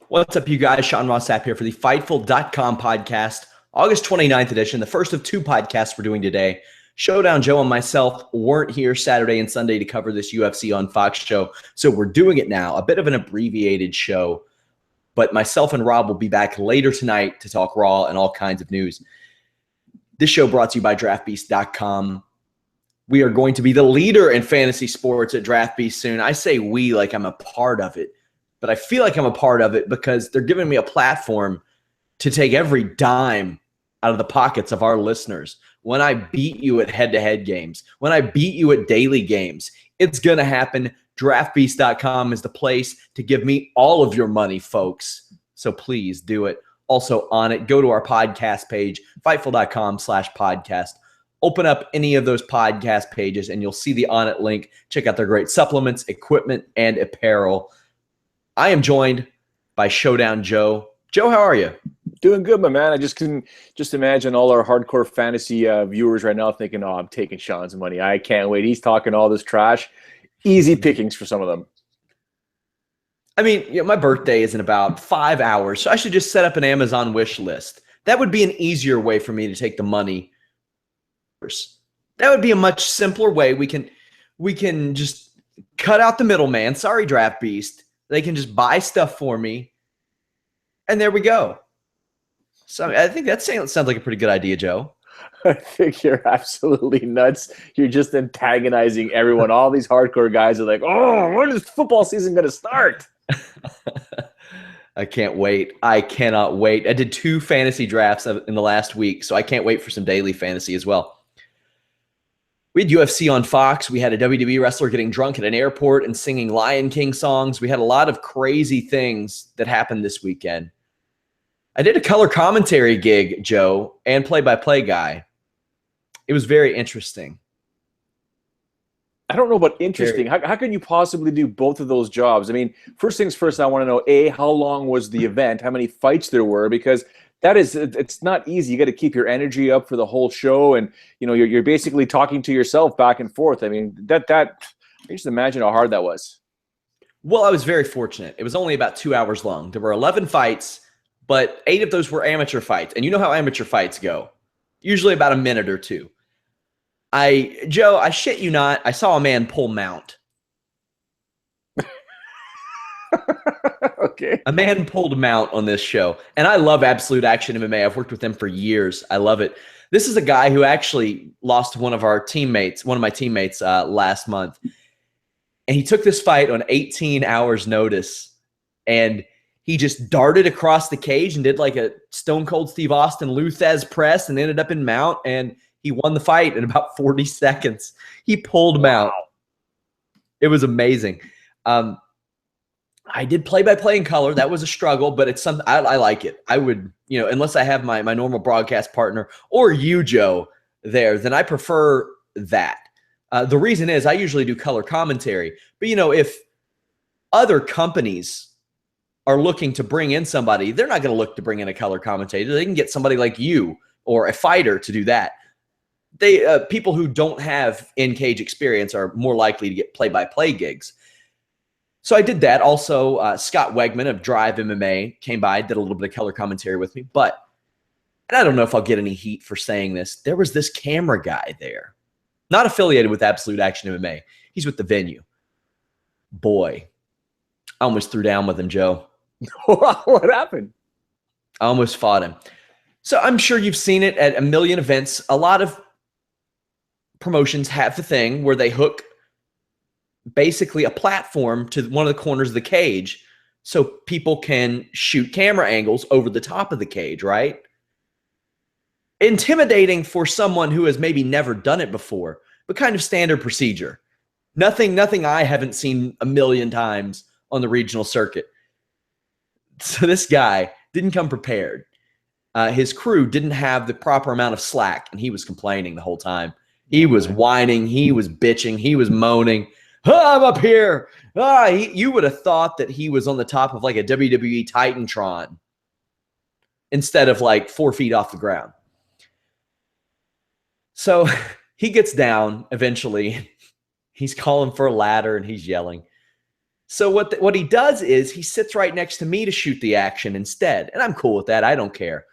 What's up, you guys? Sean Ross Sapp here for the Fightful.com podcast, August 29th edition, the first of two podcasts we're doing today. Showdown Joe and myself weren't here Saturday and Sunday to cover this UFC on Fox show, so we're doing it now. A bit of an abbreviated show, but myself and Rob will be back later tonight to talk Raw and all kinds of news. This show brought to you by DraftBeast.com. We are going to be the leader in fantasy sports at DraftBeast soon. I say we like I'm a part of it. But I feel like I'm a part of it because they're giving me a platform to take every dime out of the pockets of our listeners. When I beat you at head-to-head games, when I beat you at daily games, it's going to happen. DraftBeast.com is the place to give me all of your money, folks. So please do it. Also on it, go to our podcast page, Fightful.com/podcast. Open up any of those podcast pages and you'll see the On It link. Check out their great supplements, equipment, and apparel. I am joined by Showdown Joe. Joe, how are you? Doing good, my man. I just can imagine all our hardcore fantasy viewers right now thinking, oh, I'm taking Sean's money. I can't wait. He's talking all this trash. Easy pickings for some of them. I mean, my birthday is in about 5 hours, so I should just set up an Amazon wish list. That would be an easier way for me to take the money. That would be a much simpler way. We can just cut out the middleman. Sorry, Draft Beast. They can just buy stuff for me, and there we go. So I think that sounds like a pretty good idea, Joe. I think you're absolutely nuts. You're just antagonizing everyone. All these hardcore guys are like, oh, when is football season going to start? I can't wait. I cannot wait. I did 2 fantasy drafts in the last week, so I can't wait for some daily fantasy as well. We had UFC on Fox. We had a WWE wrestler getting drunk at an airport and singing Lion King songs. We had a lot of crazy things that happened this weekend. I did a color commentary gig, Joe, and play-by-play guy. It was very interesting. I don't know about interesting. How can you possibly do both of those jobs? I mean, first things first, I want to know, A, how long was the event? How many fights there were? Because it's not easy. You got to keep your energy up for the whole show, and you're basically talking to yourself back and forth. I mean, I just imagine how hard that was. Well, I was very fortunate. It was only about 2 hours long. There were 11 fights, but 8 of those were amateur fights, and you know how amateur fights go. Usually about a minute or two. Joe, I shit you not, I saw a man pull mount. Okay. A man pulled mount on this show, and I love Absolute Action MMA. I've worked with them for years. I love it. This is a guy who actually lost one of my teammates last month, and he took this fight on 18 hours notice, and he just darted across the cage and did like a Stone Cold Steve Austin Luthez press and ended up in mount, and he won the fight in about 40 seconds. He pulled mount. It was amazing. I did play-by-play in color. That was a struggle, but it's something I like it. I would, unless I have my normal broadcast partner or you, Joe, there, then I prefer that. The reason is I usually do color commentary. But, if other companies are looking to bring in somebody, they're not going to look to bring in a color commentator. They can get somebody like you or a fighter to do that. People who don't have in-cage experience are more likely to get play-by-play gigs. So I did that. Also, Scott Wegman of Drive MMA came by, did a little bit of color commentary with me. But, and I don't know if I'll get any heat for saying this, there was this camera guy there. Not affiliated with Absolute Action MMA. He's with the venue. Boy, I almost threw down with him, Joe. What happened? I almost fought him. So I'm sure you've seen it at a million events. A lot of promotions have the thing where they hook basically a platform to one of the corners of the cage so people can shoot camera angles over the top of the cage, right? Intimidating for someone who has maybe never done it before, but kind of standard procedure. Nothing I haven't seen a million times on the regional circuit. So this guy didn't come prepared. His crew didn't have the proper amount of slack, and he was complaining the whole time. He was whining. He was bitching. He was moaning. Oh, I'm up here. You would have thought that he was on the top of like a WWE Titantron instead of like 4 feet off the ground. So he gets down eventually. He's calling for a ladder and he's yelling. So what he does is he sits right next to me to shoot the action instead. And I'm cool with that. I don't care.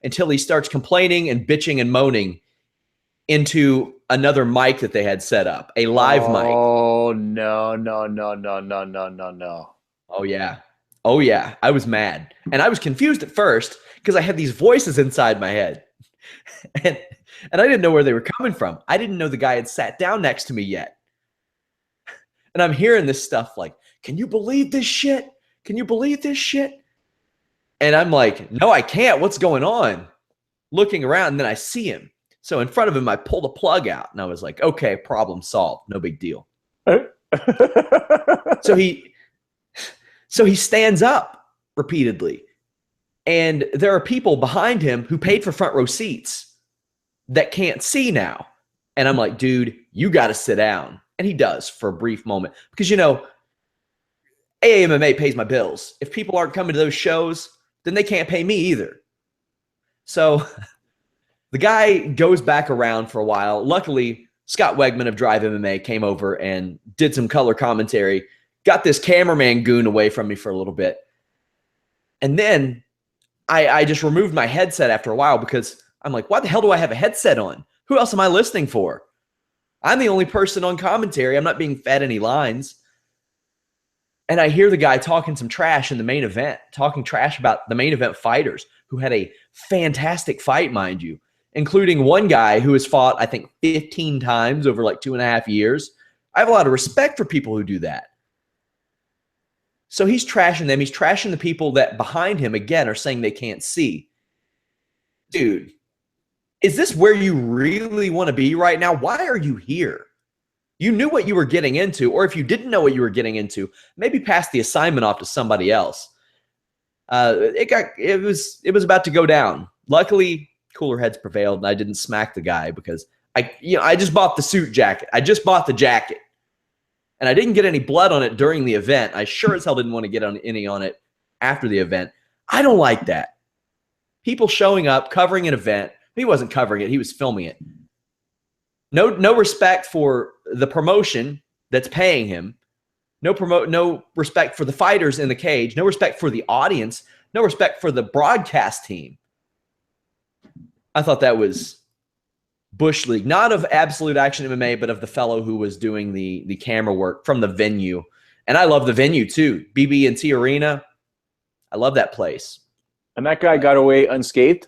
Until he starts complaining and bitching and moaning into another mic that they had set up, a live mic. Oh, no, no, no, no, no, no, no, no. Oh, yeah. Oh, yeah. I was mad. And I was confused at first because I had these voices inside my head. And I didn't know where they were coming from. I didn't know the guy had sat down next to me yet. And I'm hearing this stuff like, can you believe this shit? Can you believe this shit? And I'm like, no, I can't. What's going on? Looking around, and then I see him. So in front of him, I pulled a plug out, and I was like, okay, problem solved. No big deal. So he stands up repeatedly. And there are people behind him who paid for front row seats that can't see now. And I'm like, dude, you got to sit down. And he does for a brief moment. Because, you know, AAMMA pays my bills. If people aren't coming to those shows, then they can't pay me either. So the guy goes back around for a while. Luckily, Scott Wegman of Drive MMA came over and did some color commentary, got this cameraman goon away from me for a little bit. And then I just removed my headset after a while because I'm like, why the hell do I have a headset on? Who else am I listening for? I'm the only person on commentary. I'm not being fed any lines. And I hear the guy talking some trash in the main event, talking trash about the main event fighters who had a fantastic fight, mind you, including one guy who has fought, I think, 15 times over like 2.5 years. I have a lot of respect for people who do that. So he's trashing them. He's trashing the people that behind him, again, are saying they can't see. Dude, is this where you really want to be right now? Why are you here? You knew what you were getting into, or if you didn't know what you were getting into, maybe pass the assignment off to somebody else. It was about to go down. Luckily, cooler heads prevailed, and I didn't smack the guy because I just bought the suit jacket. I just bought the jacket. And I didn't get any blood on it during the event. I sure as hell didn't want to get any on it after the event. I don't like that. People showing up, covering an event. He wasn't covering it. He was filming it. No respect for the promotion that's paying him. No respect for the fighters in the cage. No respect for the audience. No respect for the broadcast team. I thought that was Bush League, not of Absolute Action MMA, but of the fellow who was doing the camera work from the venue. And I love the venue too. BB&T Arena. I love that place. And that guy got away unscathed?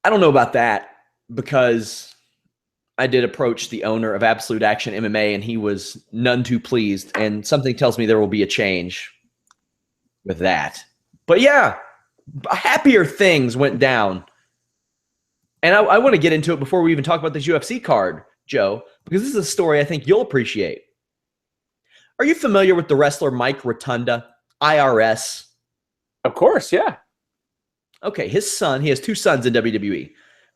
I don't know about that because I did approach the owner of Absolute Action MMA and he was none too pleased. And something tells me there will be a change with that. But yeah, happier things went down. And I want to get into it before we even talk about this UFC card, Joe, because this is a story I think you'll appreciate. Are you familiar with the wrestler Mike Rotunda, IRS? Of course, yeah. Okay, his son, he has two sons in WWE,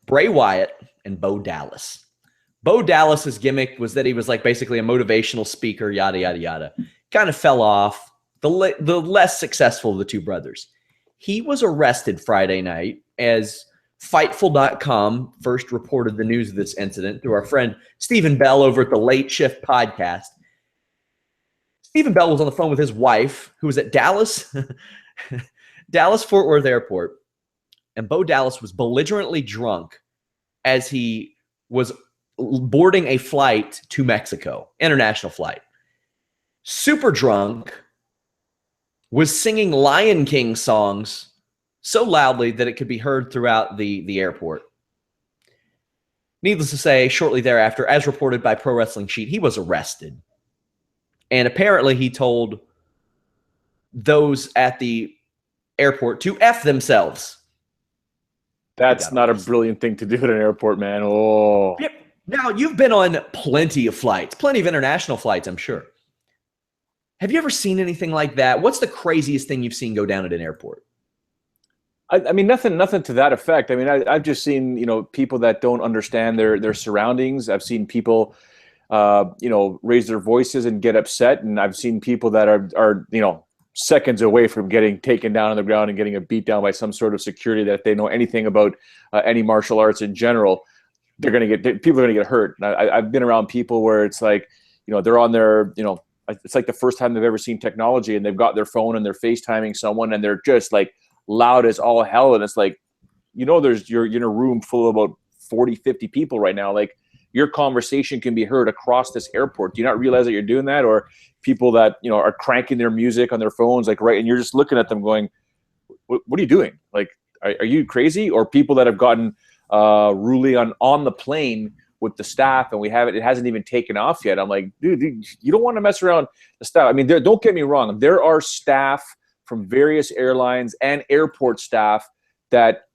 Bray Wyatt and Bo Dallas. Bo Dallas's gimmick was that he was like basically a motivational speaker, yada, yada, yada. Kind of fell off, the less successful of the two brothers. He was arrested Friday night as Fightful.com first reported the news of this incident through our friend Stephen Bell over at the Late Shift podcast. Stephen Bell was on the phone with his wife, who was at Dallas Fort Worth Airport, and Bo Dallas was belligerently drunk as he was boarding a flight to Mexico, international flight. Super drunk, was singing Lion King songs so loudly that it could be heard throughout the airport. Needless to say, shortly thereafter, as reported by Pro Wrestling Sheet, he was arrested. And apparently he told those at the airport to F themselves. That's not a brilliant thing to do at an airport, man. Oh. Yep. Now, you've been on plenty of flights, plenty of international flights, I'm sure. Have you ever seen anything like that? What's the craziest thing you've seen go down at an airport? I mean, nothing to that effect. I mean, I've just seen, people that don't understand their surroundings. I've seen people, raise their voices and get upset. And I've seen people that are seconds away from getting taken down on the ground and getting a beat down by some sort of security that if they know anything about any martial arts in general, people are going to get hurt. And I've been around people where it's like, they're on their, it's like the first time they've ever seen technology, and they've got their phone and they're FaceTiming someone, and they're just like loud as all hell. And it's like, you're in a room full of about 40, 50 people right now. Like, your conversation can be heard across this airport. Do you not realize that you're doing that? Or people that, are cranking their music on their phones, like, right. And you're just looking at them going, what are you doing? Like, are you crazy? Or people that have gotten ruling on the plane with the staff, and it hasn't even taken off yet. I'm like, dude, you don't want to mess around the staff. I mean, don't get me wrong. There are staff from various airlines and airport staff that,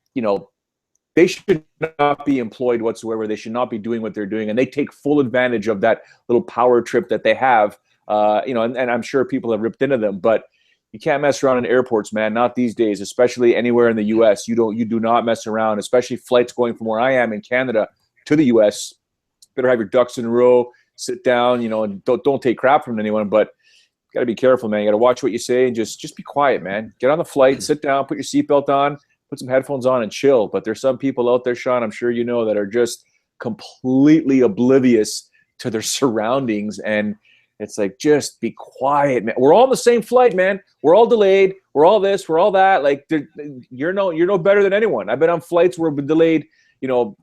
they should not be employed whatsoever. They should not be doing what they're doing. And they take full advantage of that little power trip that they have, and I'm sure people have ripped into them, but you can't mess around in airports, man. Not these days, especially anywhere in the U.S. You do not mess around, especially flights going from where I am in Canada to the U.S. Better have your ducks in a row, sit down, and don't take crap from anyone, but you got to be careful, man. You got to watch what you say and just be quiet, man. Get on the flight, sit down, put your seatbelt on, put some headphones on and chill. But there's some people out there, Sean, I'm sure you know, that are just completely oblivious to their surroundings. And it's like, just be quiet, man. We're all on the same flight, man. We're all delayed. We're all this, we're all that. Like, you're no better than anyone. I've been on flights where we've been delayed, 4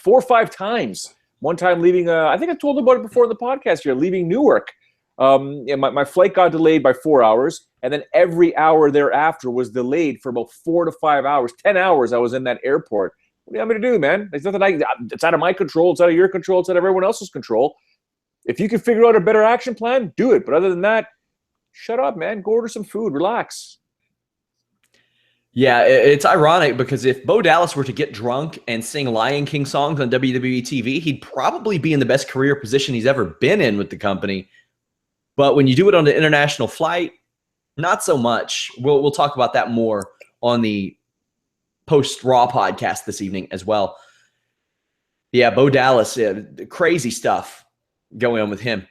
or 5 times. One time leaving, I think I told about it before in the podcast here, leaving Newark. My flight got delayed by 4 hours, and then every hour thereafter was delayed for about 4 to 5 hours. 10 hours I was in that airport. What do you want me to do, man? There's nothing it's out of my control. It's out of your control. It's out of everyone else's control. If you can figure out a better action plan, do it. But other than that, shut up, man. Go order some food. Relax. Yeah, it's ironic because if Bo Dallas were to get drunk and sing Lion King songs on WWE TV, he'd probably be in the best career position he's ever been in with the company. But when you do it on an international flight, not so much. We'll talk about that more on the post-Raw podcast this evening as well. Yeah, Bo Dallas, crazy stuff going on with him.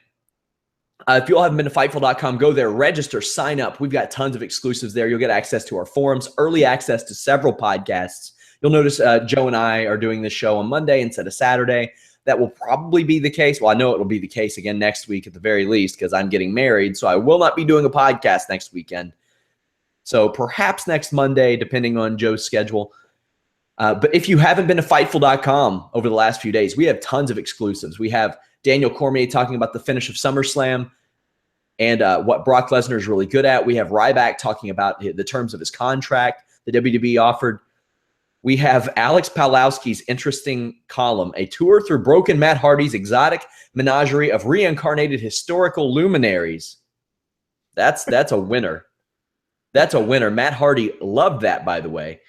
If you all haven't been to Fightful.com, go there, register, sign up. We've got tons of exclusives there. You'll get access to our forums, early access to several podcasts. You'll notice Joe and I are doing this show on Monday instead of Saturday. That will probably be the case. Well, I know it will be the case again next week at the very least because I'm getting married, so I will not be doing a podcast next weekend. So perhaps next Monday, depending on Joe's schedule. But if you haven't been to Fightful.com over the last few days, we have tons of exclusives. We have Daniel Cormier talking about the finish of SummerSlam and what Brock Lesnar is really good at. We have Ryback talking about the terms of his contract the WWE offered. We have Alex Pawlowski's interesting column, a tour through broken Matt Hardy's exotic menagerie of reincarnated historical luminaries. That's a winner. That's a winner. Matt Hardy loved that, by the way.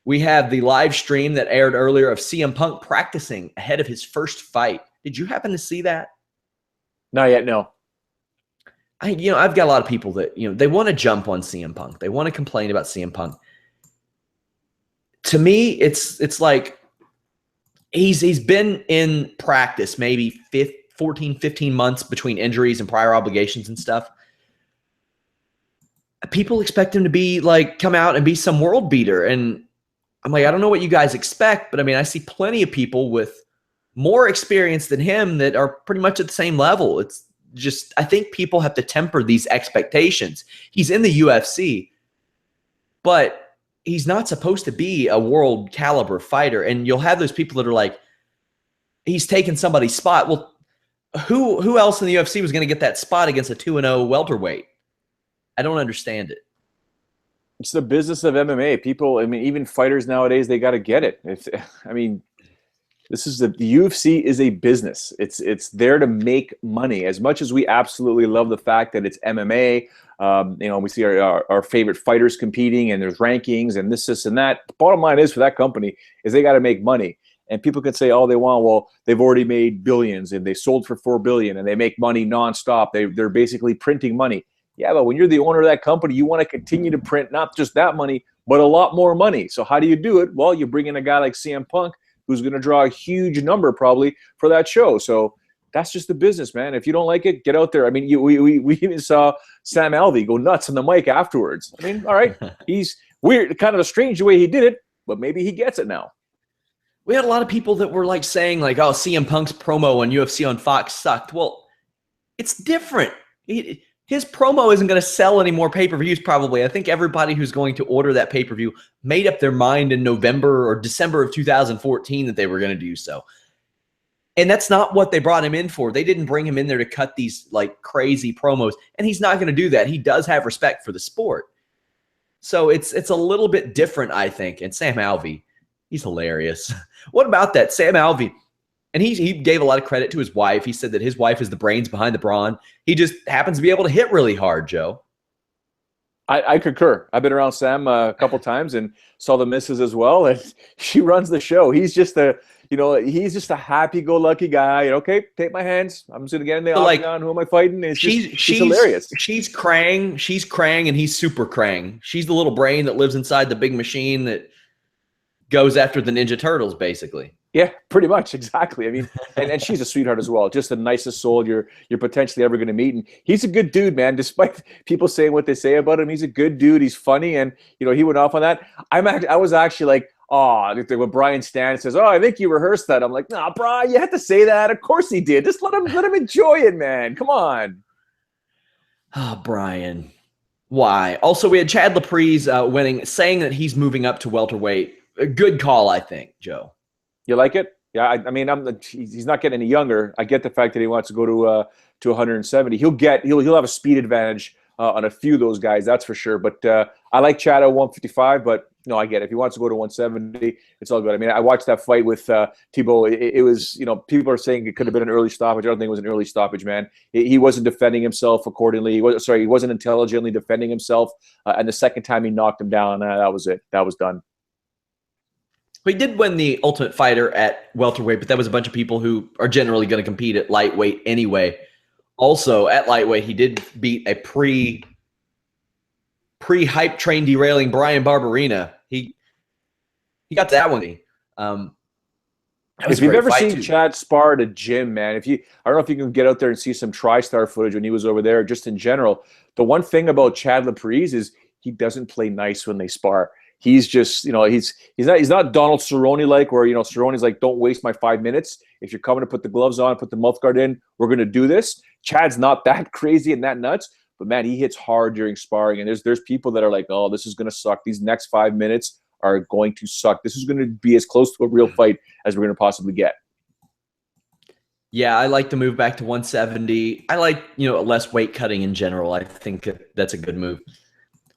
We have the live stream that aired earlier of CM Punk practicing ahead of his first fight. Did you happen to see that? Not yet, no. I've got a lot of people that, they want to jump on CM Punk. They want to complain about CM Punk. To me, it's like he's been in practice maybe 14, 15 months between injuries and prior obligations and stuff. People expect him to be like, come out and be some world beater. And I'm like, I don't know what you guys expect, but I mean, I see plenty of people with more experience than him that are pretty much at the same level. It's just, I think people have to temper these expectations. He's in the UFC, but he's not supposed to be a world caliber fighter. And you'll have those people that are like, he's taking somebody's spot. Well, who else in the UFC was going to get that spot against a 2-0 welterweight? I don't understand it. It's the business of MMA. People, even fighters nowadays, they got to get it. This is the UFC is a business. It's there to make money. As much as we absolutely love the fact that it's MMA, we see our favorite fighters competing and there's rankings and this and that. The bottom line is for that company is they got to make money. And people can say all they want. Well, they've already made billions and they sold for $4 billion and they make money nonstop. They're basically printing money. Yeah, but when you're the owner of that company, you want to continue to print not just that money, but a lot more money. So how do you do it? Well, you bring in a guy like CM Punk, who's going to draw a huge number probably for that show. So that's just the business, man. If you don't like it, get out there. We even saw Sam Alvey go nuts on the mic afterwards. All right, he's weird, kind of a strange way he did it, but maybe he gets it now. We had a lot of people that were like saying like, oh, CM Punk's promo on UFC on Fox sucked. Well, It's different. His promo isn't going to sell any more pay-per-views probably. I think everybody who's going to order that pay-per-view made up their mind in November or December of 2014 that they were going to do so. And that's not what they brought him in for. They didn't bring him in there to cut these like crazy promos, and he's not going to do that. He does have respect for the sport. So it's a little bit different, I think. And Sam Alvey, he's hilarious. What about that? Sam Alvey, and he gave a lot of credit to his wife. He said that his wife is the brains behind the brawn. He just happens to be able to hit really hard, Joe. I concur. I've been around Sam a couple times and saw the missus as well, and she runs the show. He's just a happy-go-lucky guy. Okay, take my hands. I'm just gonna get in the octagon. Who am I fighting? And she's hilarious. She's Krang, and he's Super Krang. She's the little brain that lives inside the big machine that goes after the Ninja Turtles, basically. Yeah, pretty much, exactly. I mean, and she's a sweetheart as well. Just the nicest soul you're potentially ever going to meet. And he's a good dude, man. Despite people saying what they say about him, he's a good dude. He's funny, and he went off on that. I was actually like, oh, when Brian Stan says, "Oh, I think you rehearsed that," I'm like, "Nah, Brian, you had to say that. Of course he did. Just let him enjoy it, man. Come on." Oh, Brian, why? Also, we had Chad Laprise winning, saying that he's moving up to welterweight. A good call, I think, Joe. You like it? Yeah, I mean, he's not getting any younger. I get the fact that he wants to go to 170. He'll have a speed advantage on a few of those guys, that's for sure. But I like Chad at 155. But no, I get it. If he wants to go to 170, it's all good. I mean, I watched that fight with Thibault. It was, people are saying it could have been an early stoppage. I don't think it was an early stoppage, man. He wasn't defending himself accordingly. He wasn't intelligently defending himself. And the second time he knocked him down, that was it. That was done. He did win the Ultimate Fighter at welterweight, but that was a bunch of people who are generally going to compete at lightweight anyway. Also, at lightweight, he did beat a pre-hype train derailing Brian Barberina. He got that one. If you've ever seen Chad spar at a gym, man, I don't know if you can get out there and see some TriStar footage when he was over there, just in general. The one thing about Chad Laprise is he doesn't play nice when they spar. He's just, he's not Donald Cerrone like, where Cerrone's like, don't waste my 5 minutes. If you're coming to put the gloves on, put the mouth guard in, we're gonna do this. Chad's not that crazy and that nuts, but man, he hits hard during sparring. And there's people that are like, oh, this is gonna suck. These next 5 minutes are going to suck. This is gonna be as close to a real fight as we're gonna possibly get. Yeah, I like to move back to 170. I like less weight cutting in general. I think that's a good move.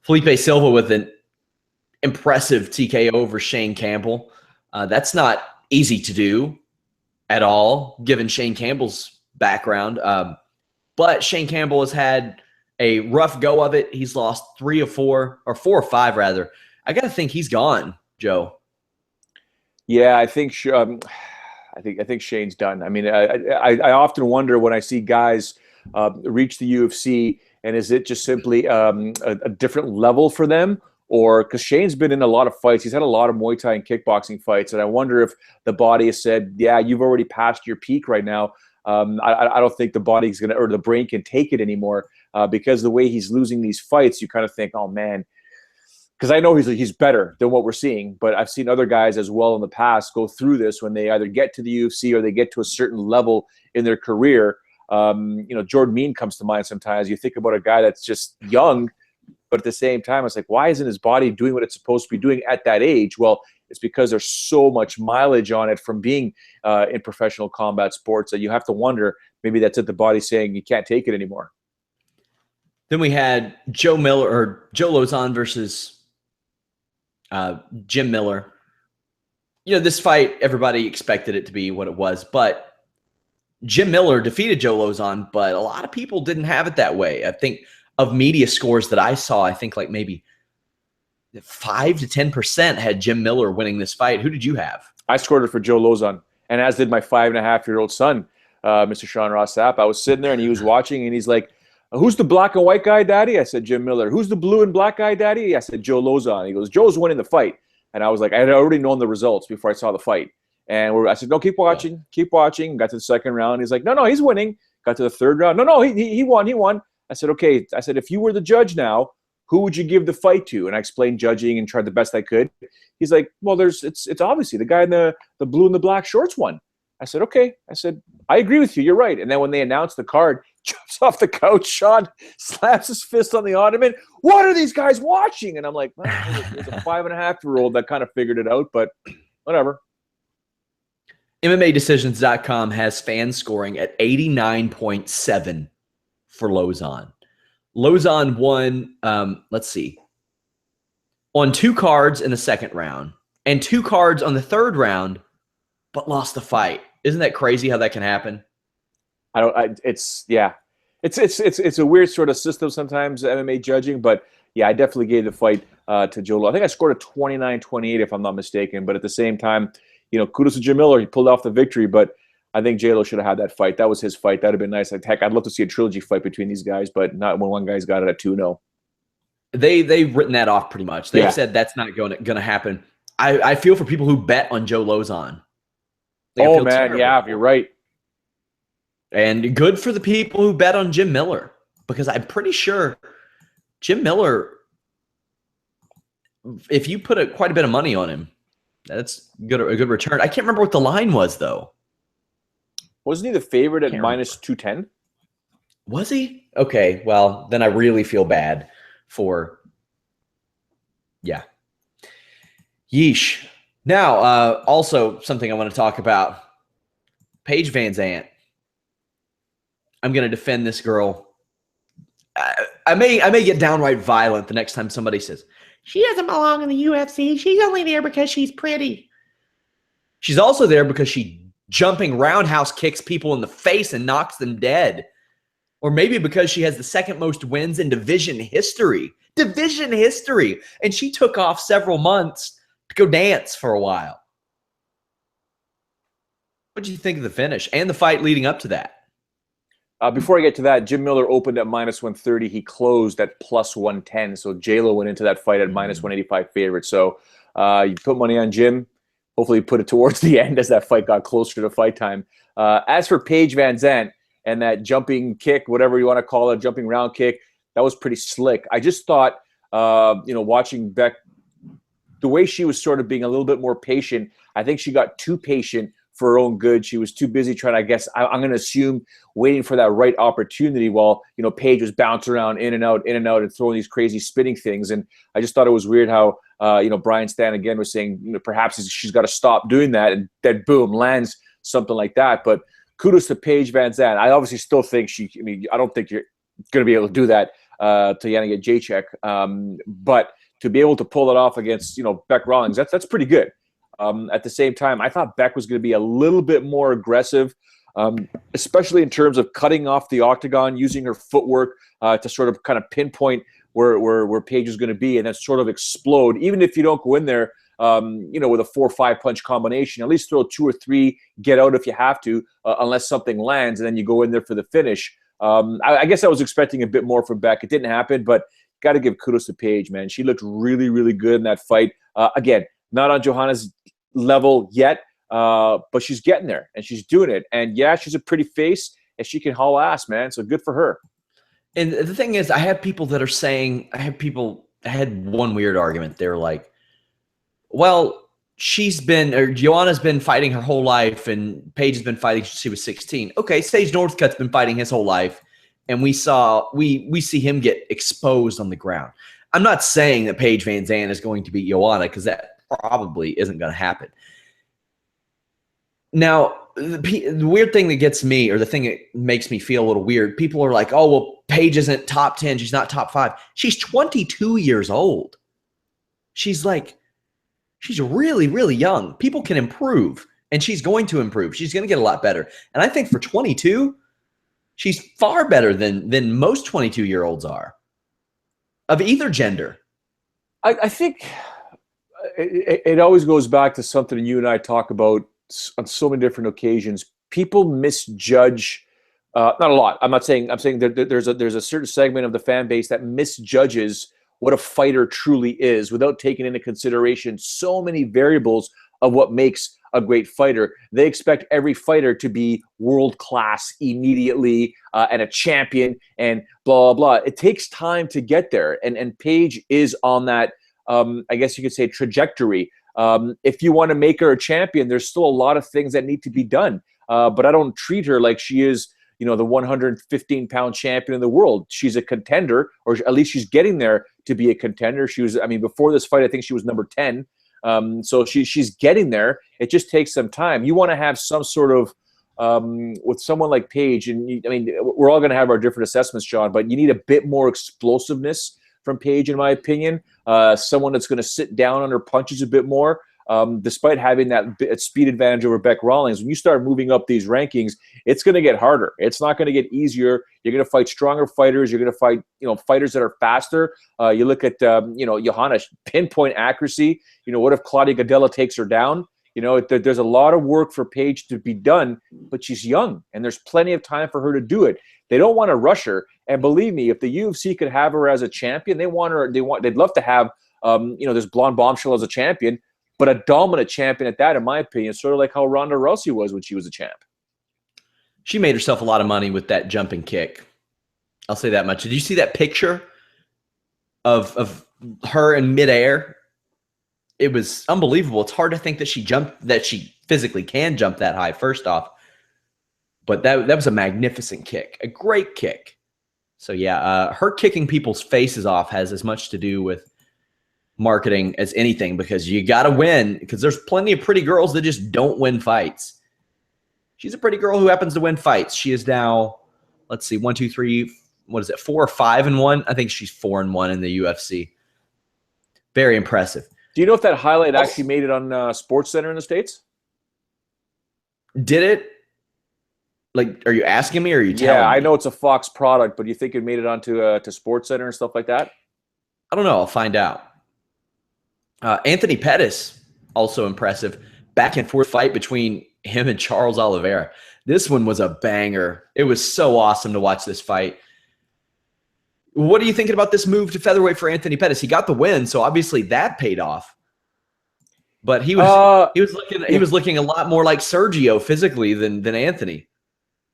Felipe Silva with an impressive TKO over Shane Campbell. That's not easy to do at all, given Shane Campbell's background. But Shane Campbell has had a rough go of it. He's lost 3 of 4, or 4 or 5 rather. I got to think he's gone, Joe. Yeah, I think Shane's done. I mean, I often wonder when I see guys reach the UFC, and is it just simply a different level for them? Or because Shane's been in a lot of fights, he's had a lot of Muay Thai and kickboxing fights, and I wonder if the body has said, "Yeah, you've already passed your peak right now. I don't think the body's gonna, or the brain can take it anymore." Because the way he's losing these fights, you kind of think, "Oh man," because I know he's better than what we're seeing, but I've seen other guys as well in the past go through this when they either get to the UFC or they get to a certain level in their career. Jordan Mean comes to mind sometimes. You think about a guy that's just young, but at the same time, it's like, why isn't his body doing what it's supposed to be doing at that age? Well, it's because there's so much mileage on it from being in professional combat sports that you have to wonder, maybe that's it, the body saying you can't take it anymore. Then we had Joe Lauzon versus Jim Miller. This fight, everybody expected it to be what it was, but Jim Miller defeated Joe Lauzon, but a lot of people didn't have it that way. I think of media scores that I saw, I think like maybe 5 to 10% had Jim Miller winning this fight. Who did you have? I scored it for Joe Lauzon, and as did my 5.5-year-old son, Mr. Sean Ross Sapp. I was sitting there, and he was watching, and he's like, "Who's the black and white guy, Daddy?" I said, "Jim Miller." "Who's the blue and black guy, Daddy?" I said, "Joe Lauzon." He goes, "Joe's winning the fight." And I was like, I had already known the results before I saw the fight. And I said, "No, keep watching, keep watching." Got to the second round. He's like, "No, he's winning." Got to the third round. "No, he won. I said, "Okay." I said, "If you were the judge now, who would you give the fight to?" And I explained judging and tried the best I could. He's like, "Well, it's obviously the guy in the blue and the black shorts won." I said, "Okay." I said, "I agree with you. You're right." And then when they announced the card, jumps off the couch. Sean slaps his fist on the ottoman. What are these guys watching? And I'm like, well, there's a 5.5-year-old that kind of figured it out, but whatever. MMADecisions.com has fan scoring at 89.7 for Lozon. Lozon won, let's see, on 2 cards in the second round and 2 cards on the third round, but lost the fight. Isn't that crazy how that can happen? It's a weird sort of system sometimes, MMA judging, but yeah, I definitely gave the fight to Joe Lo. I think I scored a 29-28 if I'm not mistaken, but at the same time, kudos to Jim Miller. He pulled off the victory, but I think J-Lo should have had that fight. That was his fight. That would have been nice. Heck, I'd love to see a trilogy fight between these guys, but not when one guy's got it at 2-0. They've written that off pretty much. They've said that's not going to happen. I feel for people who bet on Joe Lozon. Oh, man, yeah, you're right. And good for the people who bet on Jim Miller, because I'm pretty sure Jim Miller, if you put quite a bit of money on him, that's a good return. I can't remember what the line was, though. Wasn't he the favorite at minus 210? Was he? Okay, well, then I really feel bad for, yeah. Yeesh. Now, also something I want to talk about, Paige Van Zandt. I'm going to defend this girl. I may get downright violent the next time somebody says, she doesn't belong in the UFC. She's only there because she's pretty. She's also there because she jumping roundhouse kicks people in the face and knocks them dead. Or maybe because she has the second most wins in division history. Division history. And she took off several months to go dance for a while. What did you think of the finish and the fight leading up to that? Before I get to that, Jim Miller opened at minus 130. He closed at plus 110. So J-Lo went into that fight at minus 185 favorite. So you put money on Jim. Hopefully you put it towards the end as that fight got closer to fight time. As for Paige Van Zandt and that jumping kick, whatever you want to call it, jumping round kick, that was pretty slick. I just thought, watching Beck, the way she was sort of being a little bit more patient, I think she got too patient for her own good. She was too busy trying to, I guess, I'm going to assume, waiting for that right opportunity while, Paige was bouncing around in and out and throwing these crazy spinning things. And I just thought it was weird how, Brian Stan again was saying, perhaps she's got to stop doing that, and then boom, lands something like that. But kudos to Paige Van Zandt. I obviously still think I don't think you're going to be able to do that to Yana Jacek. But to be able to pull it off against, Beck Rawlings, that's pretty good. At the same time, I thought Beck was going to be a little bit more aggressive, especially in terms of cutting off the octagon, using her footwork to sort of kind of pinpoint where Paige is going to be, and then sort of explode. Even if you don't go in there, with a 4 or 5 punch combination, at least throw 2 or 3, get out if you have to, unless something lands, and then you go in there for the finish. I guess I was expecting a bit more from Beck. It didn't happen, but got to give kudos to Paige, man. She looked really, really good in that fight. Again, not on Johanna's level yet, but she's getting there and she's doing it. And yeah, she's a pretty face and she can haul ass, man. So good for her. And the thing is, I have people that are saying, I had one weird argument. They were like, well, Joanna's been fighting her whole life and Paige has been fighting since she was 16. Okay, Sage Northcutt's been fighting his whole life. And we see him get exposed on the ground. I'm not saying that Paige Van Zandt is going to beat Joanna, because that probably isn't going to happen. Now, the weird thing that gets me, or the thing that makes me feel a little weird, people are like, oh, well, Paige isn't top 10. She's not top 5. She's 22 years old. She's really, really young. People can improve, and she's going to improve. She's going to get a lot better. And I think for 22, she's far better than most 22-year-olds are of either gender. I think it always goes back to something you and I talk about on so many different occasions. People misjudge, not a lot. I'm saying that there's a certain segment of the fan base that misjudges what a fighter truly is without taking into consideration so many variables of what makes a great fighter. They expect every fighter to be world-class immediately and a champion and blah, blah, blah. It takes time to get there. And Paige is on that, I guess you could say, trajectory. If you want to make her a champion, there's still a lot of things that need to be done. But I don't treat her like she is, the 115-pound champion in the world. She's a contender, or at least she's getting there to be a contender. She was, before this fight, I think she was number 10. So she's getting there. It just takes some time. You want to have some sort of with someone like Paige, and we're all going to have our different assessments, John, but you need a bit more explosiveness from Paige, in my opinion. Someone that's going to sit down on her punches a bit more. Despite having that speed advantage over Beck Rawlings, when you start moving up these rankings, it's going to get harder. It's not going to get easier. You're going to fight stronger fighters. You're going to fight, fighters that are faster. You look at, Johanna, pinpoint accuracy. What if Claudia Gadelha takes her down? There's a lot of work for Paige to be done, but she's young, and there's plenty of time for her to do it. They don't want to rush her. And believe me, if the UFC could have her as a champion, they'd love to have, this blonde bombshell as a champion, but a dominant champion at that, in my opinion, sort of like how Ronda Rousey was when she was a champ. She made herself a lot of money with that jumping kick. I'll say that much. Did you see that picture of her in midair? It was unbelievable. It's hard to think that she physically can jump that high, first off. But that was a magnificent kick, a great kick. So yeah, her kicking people's faces off has as much to do with marketing as anything, because you got to win, because there's plenty of pretty girls that just don't win fights. She's a pretty girl who happens to win fights. She is now, let's see, 1, 2, 3, 4 or 5-1? I think she's 4-1 in the UFC. Very impressive. Do you know if that highlight actually made it on SportsCenter in the States? Did it? Like, are you asking me, or are you telling me? Yeah, I know it's a Fox product, but do you think it made it onto to SportsCenter and stuff like that? I don't know. I'll find out. Anthony Pettis, also impressive. Back and forth fight between him and Charles Oliveira. This one was a banger. It was so awesome to watch this fight. What are you thinking about this move to featherweight for Anthony Pettis? He got the win, so obviously that paid off. But he was looking a lot more like Sergio physically than Anthony.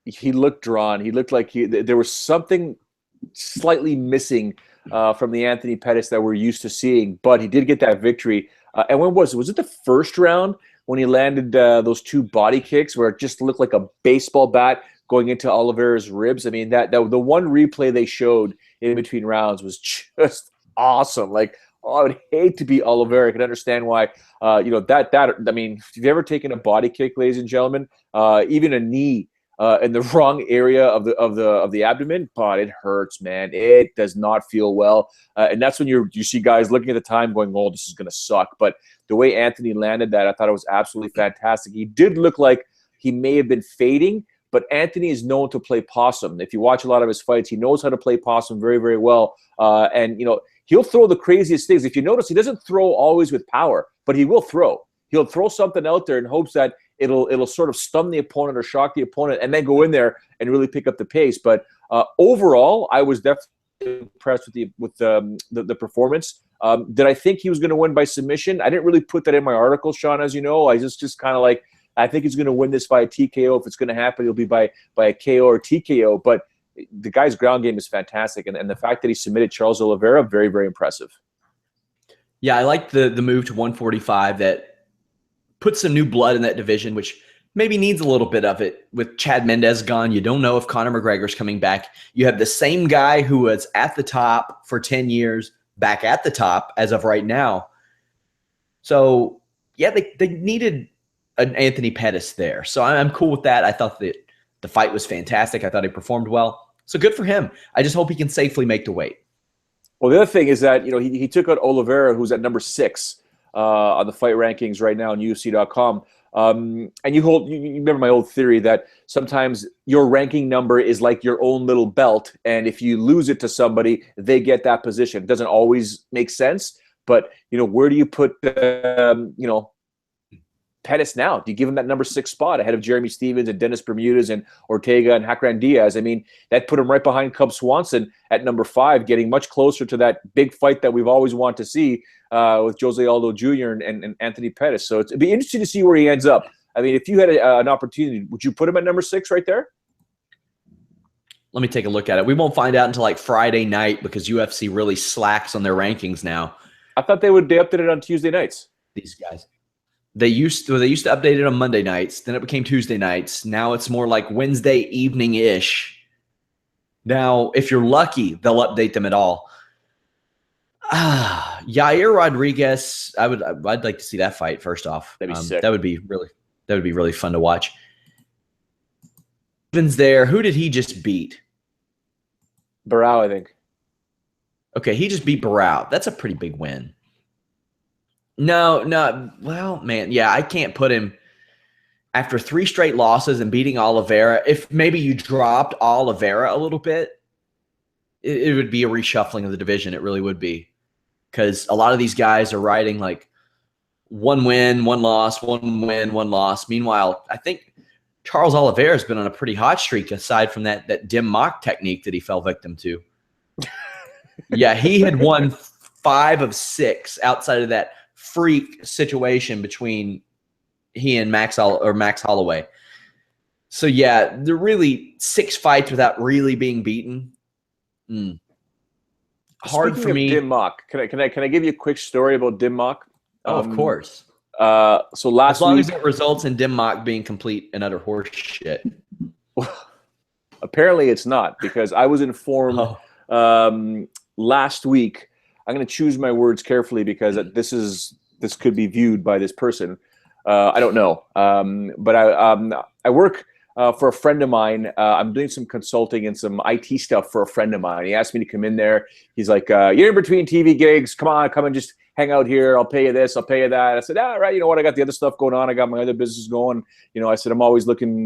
He looked drawn. He looked like there was something slightly missing from the Anthony Pettis that we're used to seeing, but he did get that victory. And when was it? Was it the first round when he landed those 2 body kicks where it just looked like a baseball bat going into Oliveira's ribs? I mean, that the one replay they showed in between rounds was just awesome. Like, I would hate to be Oliveira. I can understand why. I mean, if you've ever taken a body kick, ladies and gentlemen, even a knee in the wrong area of the abdomen, but it hurts, man. It does not feel well, and that's when you see guys looking at the time going, "Oh, this is going to suck." But the way Anthony landed that, I thought it was absolutely fantastic. He did look like he may have been fading, but Anthony is known to play possum. If you watch a lot of his fights, he knows how to play possum very, very well. And he'll throw the craziest things. If you notice, he doesn't throw always with power, but he will throw. He'll throw something out there in hopes that it'll sort of stun the opponent or shock the opponent, and then go in there and really pick up the pace. But overall, I was definitely impressed with the performance. Did I think he was going to win by submission? I didn't really put that in my article, Sean, as you know. I just kind of like, I think he's going to win this by a TKO. If it's going to happen, it'll be by a KO or TKO. But the guy's ground game is fantastic, and the fact that he submitted Charles Oliveira, very, very impressive. Yeah, I like the move to 145 that put some new blood in that division, which maybe needs a little bit of it. With Chad Mendez gone, you don't know if Conor McGregor's coming back. You have the same guy who was at the top for 10 years back at the top as of right now. So, yeah, they needed an Anthony Pettis there. So I'm cool with that. I thought that the fight was fantastic. I thought he performed well. So good for him. I just hope he can safely make the weight. Well, the other thing is that, he took out Oliveira, who's at number 6 on the fight rankings right now on UFC.com. And you remember my old theory that sometimes your ranking number is like your own little belt, and if you lose it to somebody, they get that position. It doesn't always make sense, but where do you put Pettis now? Do you give him that number 6 spot ahead of Jeremy Stevens and Dennis Bermudez and Ortega and Hakran Diaz? I mean, that put him right behind Cub Swanson at number 5, getting much closer to that big fight that we've always wanted to see with Jose Aldo Jr. and Anthony Pettis. So it'd be interesting to see where he ends up. I mean, if you had an opportunity, would you put him at number 6 right there? Let me take a look at it. We won't find out until like Friday night because UFC really slacks on their rankings now. I thought they updated it on Tuesday nights. These guys. They used to update it on Monday nights. Then it became Tuesday nights. Now it's more like Wednesday evening-ish. Now, if you're lucky, they'll update them at all. Yair Rodriguez, I'd like to see that fight first off. That'd be sick. That would be really fun to watch. Evans there. Who did he just beat? Barao, I think. Okay, he just beat Barao. That's a pretty big win. No. Well, man, yeah, I can't put him after 3 straight losses and beating Oliveira. If maybe you dropped Oliveira a little bit, it would be a reshuffling of the division. It really would be, because a lot of these guys are riding like 1 win, 1 loss, 1 win, 1 loss. Meanwhile, I think Charles Oliveira has been on a pretty hot streak aside from that dim mock technique that he fell victim to. Yeah, he had won 5 of 6 outside of that freak situation between he and Max Holloway. So yeah, they're really 6 fights without really being beaten. Hard Speaking for me. Dim Mock, can I give you a quick story about Dim Mock? Oh, of course. So last as long week, as it results in Dim Mock being complete and utter horse shit. Apparently it's not, because I was informed last week. I'm going to choose my words carefully because this could be viewed by this person. I don't know, but I work for a friend of mine. I'm doing some consulting and some IT stuff for a friend of mine. He asked me to come in there. He's like, "You're in between TV gigs. Come and just hang out here. I'll pay you this. I'll pay you that." I said, "Right. You know what? I got the other stuff going on. I got my other business going. I said, I'm always looking,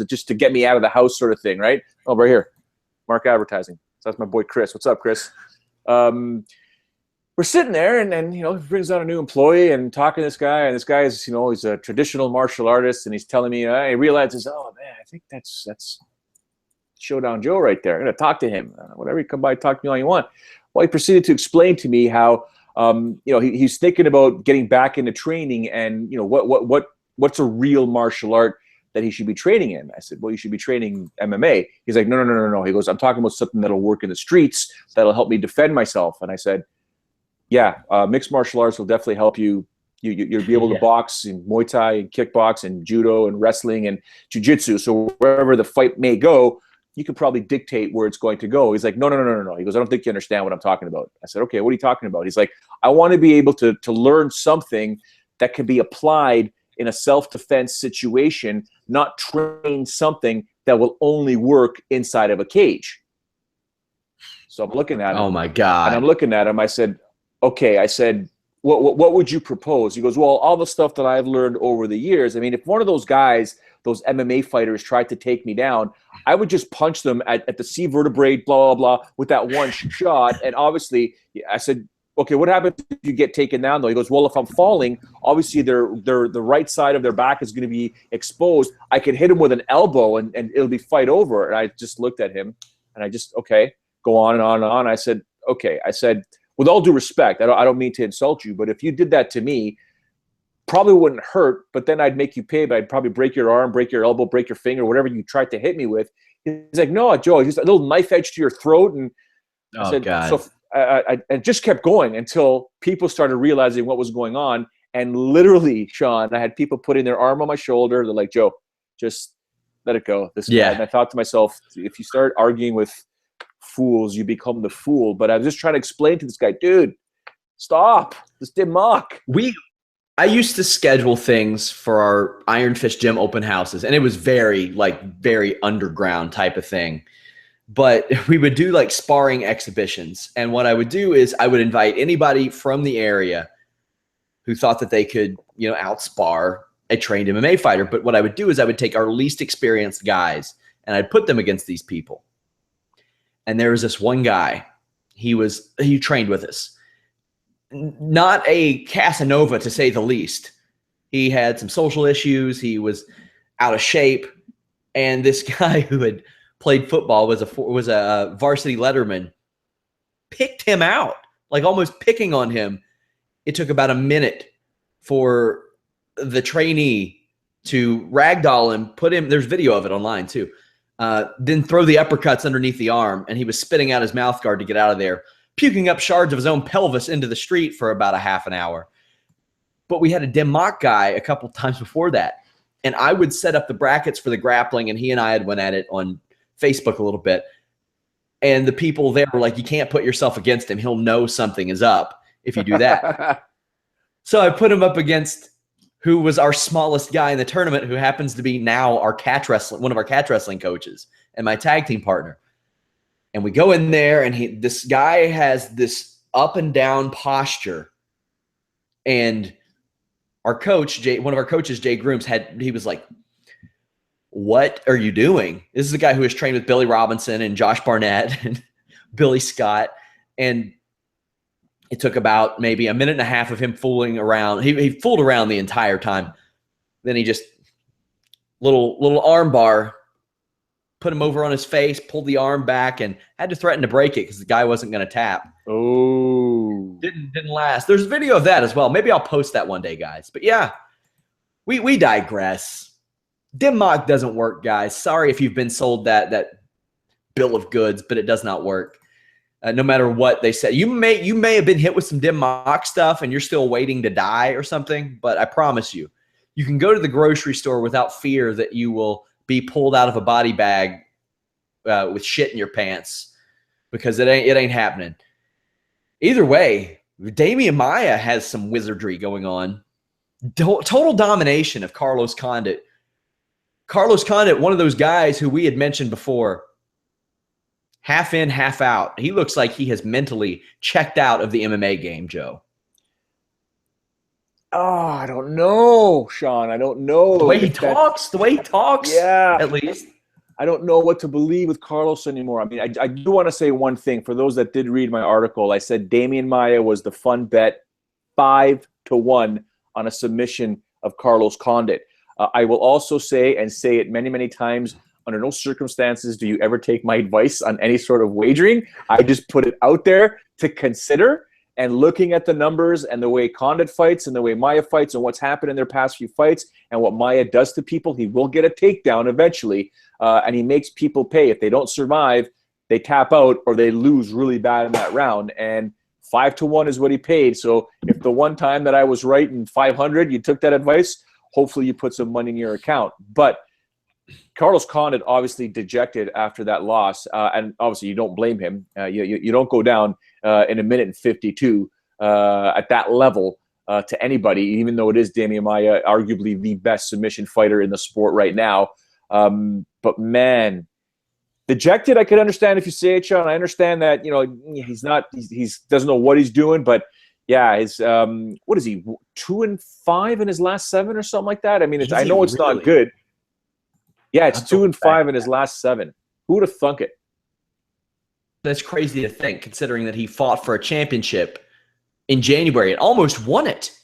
just to get me out of the house, sort of thing, right?" Oh, right here, Mark Advertising. So that's my boy Chris. What's up, Chris? We're sitting there, and he brings on a new employee and talking to this guy, and this guy is, he's a traditional martial artist, and he's telling me, he realizes, oh man, I think that's Showdown Joe right there. I'm gonna talk to him. Whatever, you come by, talk to me all you want. Well, he proceeded to explain to me how, he's thinking about getting back into training, and what's a real martial art that he should be training in. I said, well, you should be training MMA. He's like, no. He goes, I'm talking about something that'll work in the streets, that'll help me defend myself. And I said, yeah, mixed martial arts will definitely help you. You'll be able to box and Muay Thai and kickbox and judo and wrestling and jiu-jitsu. So wherever the fight may go, you can probably dictate where it's going to go. He's like, no. He goes, I don't think you understand what I'm talking about. I said, okay, what are you talking about? He's like, I want to be able to learn something that can be applied in a self-defense situation, not train something that will only work inside of a cage. So I'm looking at him. Oh my God. And I'm looking at him. I said, okay. I said, what would you propose? He goes, well, all the stuff that I've learned over the years. I mean, if one of those guys, those MMA fighters tried to take me down, I would just punch them at the C vertebrae, blah, blah, blah, with that one shot. And obviously, I said, okay, what happens if you get taken down, though? He goes, well, if I'm falling, obviously the right side of their back is going to be exposed. I could hit him with an elbow, and it'll be fight over. And I just looked at him, and I just, okay, go on and on and on. I said, okay. I said, with all due respect, I don't mean to insult you, but if you did that to me, probably wouldn't hurt, but then I'd make you pay, but I'd probably break your arm, break your elbow, break your finger, whatever you tried to hit me with. He's like, no, Joe, just a little knife edge to your throat. And I said, God. So I just kept going until people started realizing what was going on. And literally, Sean, I had people putting their arm on my shoulder. They're like, Joe, just let it go. This guy. And I thought to myself, if you start arguing with fools, you become the fool. But I was just trying to explain to this guy, dude, stop. This did mock. I used to schedule things for our Iron Fist Gym open houses, and it was very underground type of thing. But we would do like sparring exhibitions. And what I would do is I would invite anybody from the area who thought that they could, outspar a trained MMA fighter. But what I would do is I would take our least experienced guys and I'd put them against these people. And there was this one guy, he trained with us. Not a Casanova, to say the least. He had some social issues. He was out of shape. And this guy who had played football was a varsity letterman, picked him out, like almost picking on him. It took about a minute for the trainee to ragdoll him, put him, there's video of it online too, then throw the uppercuts underneath the arm, and he was spitting out his mouth guard to get out of there, puking up shards of his own pelvis into the street for about a half an hour. But we had a Dim Mak guy a couple times before that. And I would set up the brackets for the grappling, and he and I had went at it on Facebook a little bit. And the people there were like, you can't put yourself against him. He'll know something is up if you do that. So I put him up against who was our smallest guy in the tournament, who happens to be now our one of our catch wrestling coaches and my tag team partner. And we go in there, and this guy has this up and down posture. And our coach, one of our coaches, Jay Grooms, he was like, what are you doing? This is a guy who has trained with Billy Robinson and Josh Barnett and Billy Scott. And it took about maybe a minute and a half of him fooling around. He fooled around the entire time. Then he just little arm bar, put him over on his face, pulled the arm back, and had to threaten to break it because the guy wasn't going to tap. Oh, didn't last. There's a video of that as well. Maybe I'll post that one day, guys. But yeah, we digress. Dim Mak doesn't work, guys. Sorry if you've been sold that bill of goods, but it does not work. No matter what they say, you may have been hit with some Dim Mak stuff, and you're still waiting to die or something. But I promise you, you can go to the grocery store without fear that you will be pulled out of a body bag with shit in your pants, because it ain't happening. Either way, Damian Maia has some wizardry going on. Total domination of Carlos Condit. Carlos Condit, one of those guys who we had mentioned before, half in, half out. He looks like he has mentally checked out of the MMA game, Joe. Oh, I don't know, Sean. I don't know. The way he talks, yeah, at least. I don't know what to believe with Carlos anymore. I mean, I do want to say one thing. For those that did read my article, I said Damian Maia was the fun bet, 5-1 on a submission of Carlos Condit. I will also say, and say it many, many times, under no circumstances do you ever take my advice on any sort of wagering. I just put it out there to consider. And looking at the numbers and the way Condit fights and the way Maia fights and what's happened in their past few fights and what Maia does to people, he will get a takedown eventually. And he makes people pay. If they don't survive, they tap out or they lose really bad in that round. And 5-1 is what he paid. So if the one time that I was right in 500, you took that advice, hopefully you put some money in your account. But Carlos Condit obviously dejected after that loss, and obviously you don't blame him. You don't go down in a minute and 52 at that level to anybody, even though it is Damian Maia, arguably the best submission fighter in the sport right now. But man, dejected, I could understand if you say it, Sean. I understand that he doesn't know what he's doing, but yeah, his what is he, 2-5 in his last 7 or something like that? I mean, I know it's really not good. Yeah, it's 2-5 in his last 7. Who would have thunk it? That's crazy to think, considering that he fought for a championship in January and almost won it.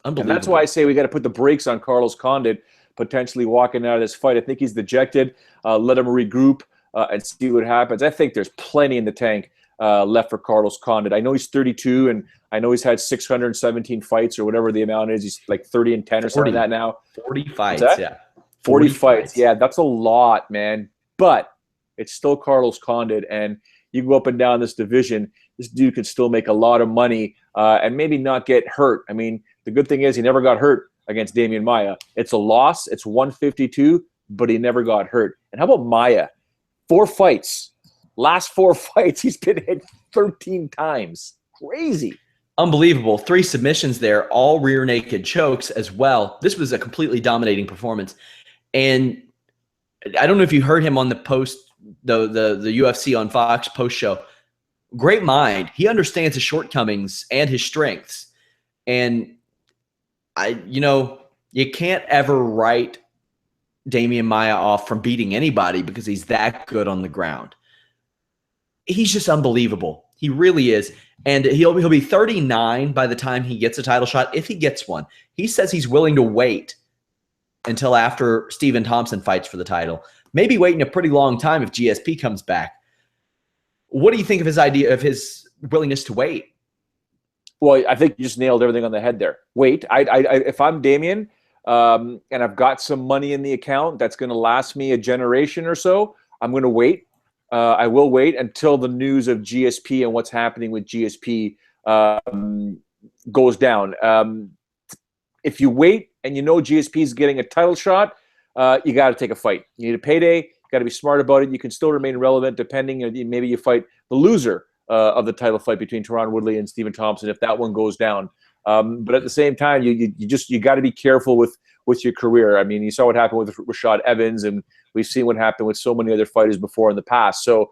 Unbelievable. And that's why I say we got to put the brakes on Carlos Condit potentially walking out of this fight. I think he's dejected. Let him regroup and see what happens. I think there's plenty in the tank left for Carlos Condit. I know he's 32, and I know he's had 617 fights or whatever the amount is. He's like 30-10 or something like that now. 40 fights, yeah. 40 fights. Yeah, that's a lot, man. But it's still Carlos Condit, and you go up and down this division, this dude could still make a lot of money and maybe not get hurt. I mean, the good thing is he never got hurt against Damian Maia. It's a loss. It's 152, but he never got hurt. And how about Maia? 4 fights. Last 4 fights, he's been hit 13 times. Crazy. Unbelievable. 3 submissions there, all rear naked chokes as well. This was a completely dominating performance. And I don't know if you heard him on the UFC on Fox post show. Great mind. He understands his shortcomings and his strengths. And you can't ever write Damian Maia off from beating anybody because he's that good on the ground. He's just unbelievable. He really is. And he'll be 39 by the time he gets a title shot, if he gets one. He says he's willing to wait until after Stephen Thompson fights for the title. Maybe waiting a pretty long time if GSP comes back. What do you think of his idea of his willingness to wait? Well, I think you just nailed everything on the head there. Wait. If I'm Damian and I've got some money in the account that's going to last me a generation or so, I'm going to wait. I will wait until the news of GSP and what's happening with GSP goes down. If you wait and you know GSP is getting a title shot, you got to take a fight. You need a payday. You got to be smart about it. You can still remain relevant depending. Maybe you fight the loser of the title fight between Teron Woodley and Stephen Thompson if that one goes down. But at the same time, you got to be careful with your career. I mean, you saw what happened with Rashad Evans, and we've seen what happened with so many other fighters before in the past. So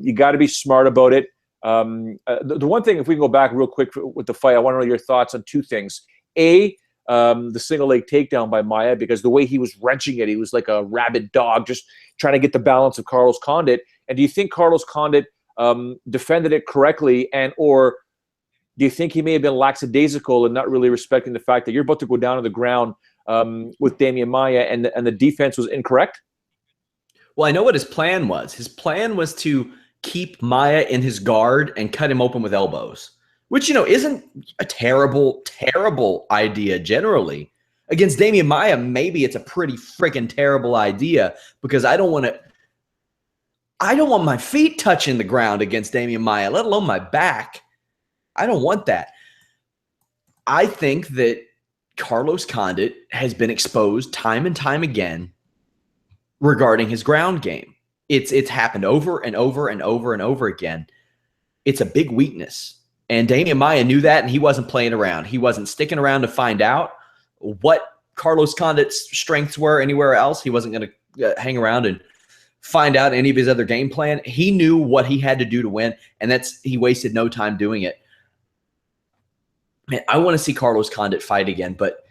you got to be smart about it. The one thing, if we can go back real quick with the fight, I want to know your thoughts on two things. The single leg takedown by Maia, because the way he was wrenching it, he was like a rabid dog just trying to get the balance of Carlos Condit. And do you think Carlos Condit defended it correctly, and or do you think he may have been lackadaisical and not really respecting the fact that you're about to go down to the ground with Damian Maia and the defense was incorrect? Well, I know what his plan was. His plan was to keep Maia in his guard and cut him open with elbows, which, isn't a terrible, terrible idea generally. Against Damian Maia, maybe it's a pretty freaking terrible idea because I don't want my feet touching the ground against Damian Maia, let alone my back. I don't want that. I think that Carlos Condit has been exposed time and time again regarding his ground game. It's happened over and over and over and over again. It's a big weakness. And Damian Maia knew that, and he wasn't playing around. He wasn't sticking around to find out what Carlos Condit's strengths were anywhere else. He wasn't going to hang around and find out any of his other game plan. He knew what he had to do to win, and he wasted no time doing it. Man, I want to see Carlos Condit fight again, but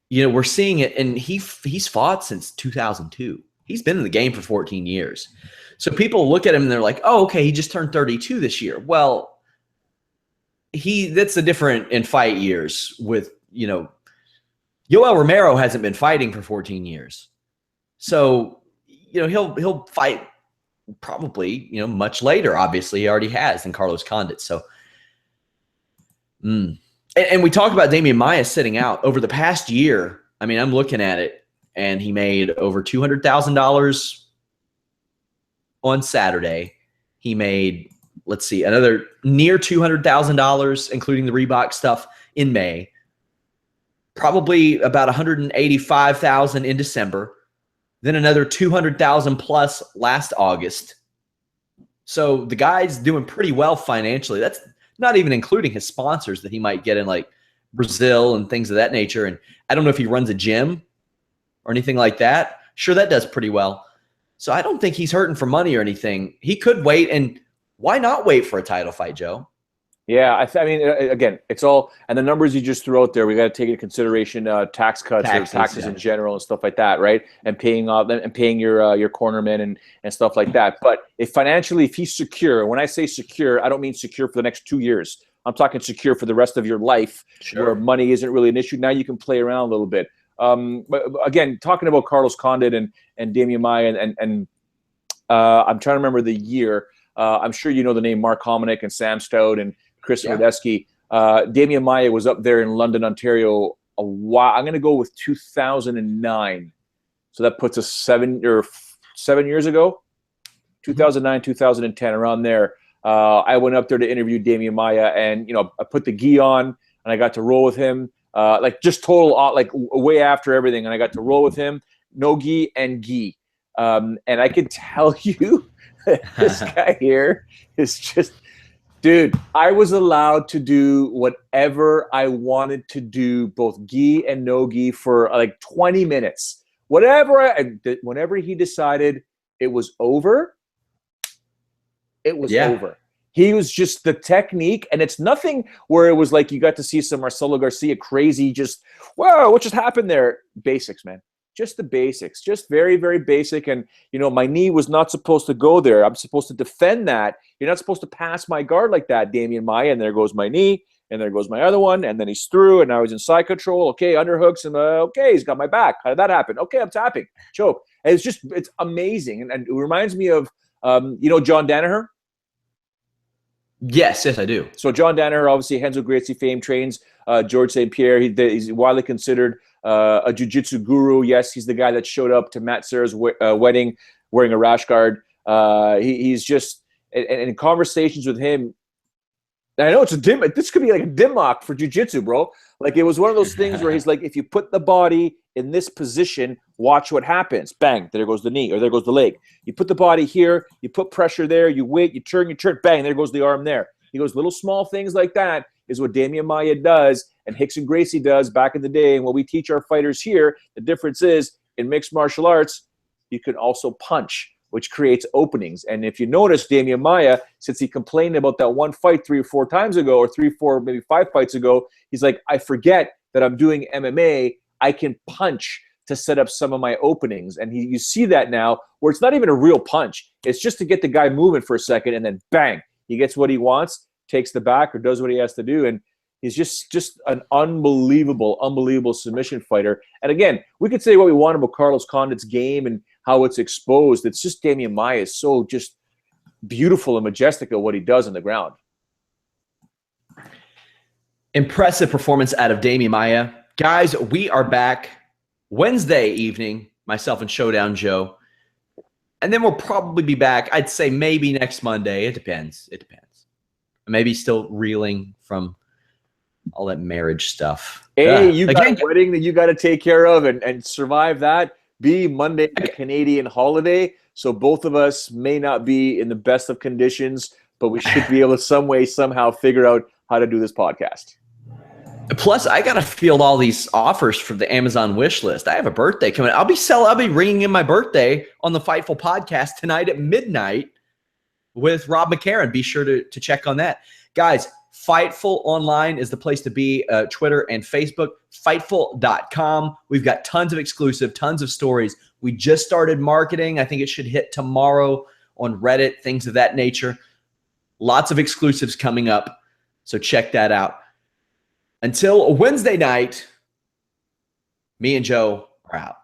we're seeing it, and he's fought since 2002. He's been in the game for 14 years. So people look at him and they're like, "Oh, okay, he just turned 32 this year." Well, that's the different in fight years with, Yoel Romero hasn't been fighting for 14 years. So, he'll fight probably, much later. Obviously, he already has than Carlos Condit. So, and we talk about Damian Maia sitting out over the past year. I mean, I'm looking at it, and he made over $200,000 on Saturday. He made, another near $200,000, including the Reebok stuff in May. Probably about $185,000 in December. Then another $200,000 plus last August. So the guy's doing pretty well financially. That's not even including his sponsors that he might get in like Brazil and things of that nature. And I don't know if he runs a gym or anything like that. Sure, that does pretty well. So I don't think he's hurting for money or anything. He could wait, and why not wait for a title fight, Joe? Yeah, I mean, again, it's all, and the numbers you just threw out there, we got to take into consideration tax cuts, or taxes in general, and stuff like that, right? And paying off and paying your cornermen and stuff like that. But if he's secure, when I say secure, I don't mean secure for the next 2 years. I'm talking secure for the rest of your life, where money isn't really an issue. Now you can play around a little bit. But again, talking about Carlos Condit and Damian Maia, and I'm trying to remember the year. I'm sure you know the name Mark Hominick and Sam Stout and Chris Medeski. Damian Maia was up there in London, Ontario a while. I'm going to go with 2009. So that puts us 7 years ago, 2009, 2010, around there. I went up there to interview Damian Maia, and I put the gi on, and I got to roll with him. Just total, way after everything, and I got to roll with him, no gi and gi. And I can tell you, this guy here is just, dude, I was allowed to do whatever I wanted to do, both gi and no gi, for 20 minutes. Whenever he decided it was over, it was over. He was just the technique, and it's nothing where it was like you got to see some Marcelo Garcia crazy, just, whoa, what just happened there? Basics, man. Just the basics, just very, very basic. And, my knee was not supposed to go there. I'm supposed to defend that. You're not supposed to pass my guard like that, Damian Maia. And there goes my knee, and there goes my other one. And then he's through, and now he's in side control. Okay, underhooks, and okay, he's got my back. How did that happen? Okay, I'm tapping. Choke. And it's amazing. And it reminds me of, John Danaher? Yes, I do. So John Danaher, obviously Renzo Gracie fame, trains George St. Pierre. He's widely considered a jiu-jitsu guru. Yes, he's the guy that showed up to Matt Serra's wedding wearing a rash guard. He's just, and in conversations with him, I know it's a dim. This could be like a dim mock for jiu-jitsu, bro. Like it was one of those things where he's like, if you put the body in this position, watch what happens. Bang, there goes the knee, or there goes the leg. You put the body here, you put pressure there, you wait, you turn, bang, there goes the arm there. He goes, little small things like that is what Damian Maia does and Rickson Gracie does back in the day. And what we teach our fighters here, the difference is in mixed martial arts, you can also punch, which creates openings. And if you notice, Damian Maia, since he complained about that one fight 3 or 4 times ago, or 3, 4, maybe 5 fights ago, he's like, I forget that I'm doing MMA. I can punch to set up some of my openings. And you see that now where it's not even a real punch. It's just to get the guy moving for a second, and then bang, he gets what he wants, takes the back, or does what he has to do. And he's just an unbelievable submission fighter. And again, we could say what we want about Carlos Condit's game and how it's exposed. It's just Damian Maia is so just beautiful and majestic at what he does on the ground. Impressive performance out of Damian Maia. Guys, we are back Wednesday evening, myself and Showdown Joe. And then we'll probably be back, I'd say maybe next Monday. It depends. It depends. Maybe still reeling from all that marriage stuff. A, you got a wedding that you got to take care of and survive that. B, Monday, a Canadian holiday. So both of us may not be in the best of conditions, but we should be able to some way, somehow figure out how to do this podcast. Plus, I got to field all these offers for the Amazon wish list. I have a birthday coming. I'll be ringing in my birthday on the Fightful podcast tonight at midnight with Rob McCarron. Be sure to check on that. Guys, Fightful Online is the place to be, Twitter and Facebook, Fightful.com. We've got tons of exclusive, tons of stories. We just started marketing. I think it should hit tomorrow on Reddit, things of that nature. Lots of exclusives coming up, so check that out. Until Wednesday night, me and Joe are out.